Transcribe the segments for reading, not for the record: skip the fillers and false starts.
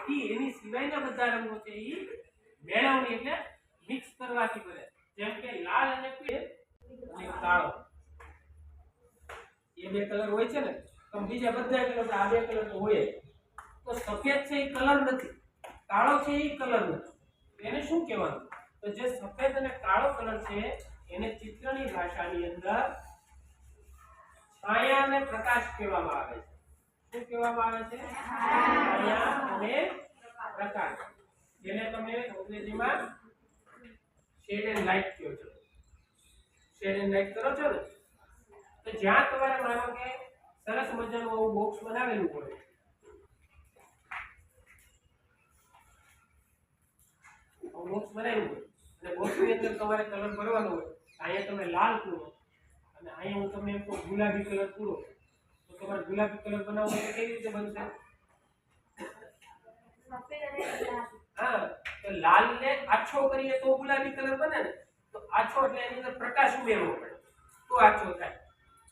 તેથી એની સિવાયના બધા રંગો છે એ મેળવણી એટલે મિક્સ કરવાથી બને. જેમ કે લાલ અને પીળો અને કાળો એ બે કલર હોય છે ને, તો બીજા બધા કલર આ બે કલર તો હોય. તો સફેદ છે એ કલર નથી, કાળો છે એ કલર નથી. એને શું કહેવાનું? તો જે સફેદ અને કાળો કલર છે એને ચિત્રની ભાષાની અંદર છાયા અને પ્રકાશ કહેવામાં આવે છે. શું કહેવામાં આવે છે? છાયા અને પ્રકાશ. જેને તમે અંગ્રેજીમાં શેડ એન્ડ લાઇટ કહો છો. શેડ એન્ડ લાઇટ કરો છો ને, તો જ્યાં તમારે માનો કે સરસ મજાનું આવું બોક્સ બનાવેલું હોય, બોક્સ બનાવ્યું હોય અને બોક્સની અંદર તમારે કલર ભરવાનો હોય, અહીંયા તમે લાલ પૂરો અને અહીંયા હું તમને એમ કહું ગુલાબી કલર પૂરો, તો તમારે ગુલાબી કલર બનાવવો તો કેવી રીતે બનશે? હા, તો લાલ ને આછો કરીએ તો ગુલાબી કલર બને ને. તો આછો એટલે એની અંદર પ્રકાશ ઉમેરવો પડે તો આછો થાય.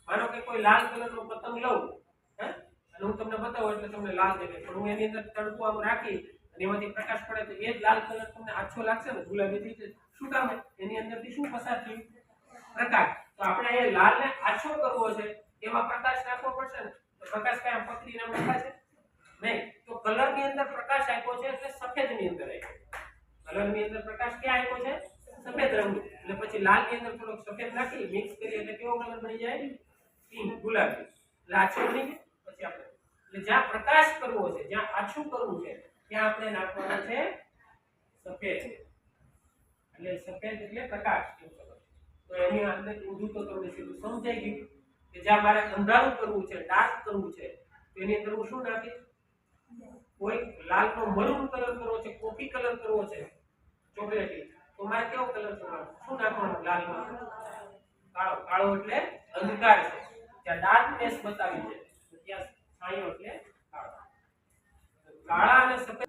માનો કે કોઈ લાલ કલરનો પતંગ લઉં, હે, અને હું તમને બતાવું એટલે તમને લાલ દેખાય, પણ હું એની અંદર તડકો આમ રાખી અને એમાંથી પ્રકાશ પડે તો એ જ લાલ કલર તમને આછો લાગશે ને, ગુલાબી થઈ જશે. શું કામ? એની અંદરથી શું પસાર થયું? પ્રકાશ. તો આપણે અહીંયા લાલ ને આછો કરવો છે, એમાં પ્રકાશ નાખવો પડશે ને. તો પ્રકાશ કાંઈ આમ પકડીને આમ દેખાશે નહીં. તો કલર ની અંદર પ્રકાશ આપ્યો છે એટલે સફેદ ની અંદર આપ્યો. કલર ની અંદર પ્રકાશ ક્યાં આપ્યો છે? સફેદ રંગ. એટલે પછી લાલ ની અંદર થોડોક સફેદ નાખી મિક્સ કરીએ એટલે કેવો કલર બની જાય? પિંક, ગુલાબી. એટલે આછો બની ગયો. પછી આપણે એટલે જ્યાં પ્રકાશ કરવો છે, જ્યાં આછું કરવું છે, ત્યાં આપણે નાખવાનું છે સફેદ. એટલે સફેદ એટલે પ્રકાશ. તો એની અંદર ઊંધું તો તમને સીધું સમજાઈ ગયું કે જ્યાં મારે અંધારું કરવું છે, ડાર્ક કરવું છે, તો એની અંદર હું શું નાખીશ? કોઈ લાલ નો મરૂન કલર કરવો છે, કોફી કલર કરવો છે, ચોકલેટી, તો મારે કેવો કલર કરવાનો? શું નાખવાનું? લાલમાં કાળો. કાળો એટલે અંધકાર છે, ત્યાં ડાર્કનેસ બતાવી છે, ત્યાં છાંયો એટલે કાળો. કાળા અને સફેદ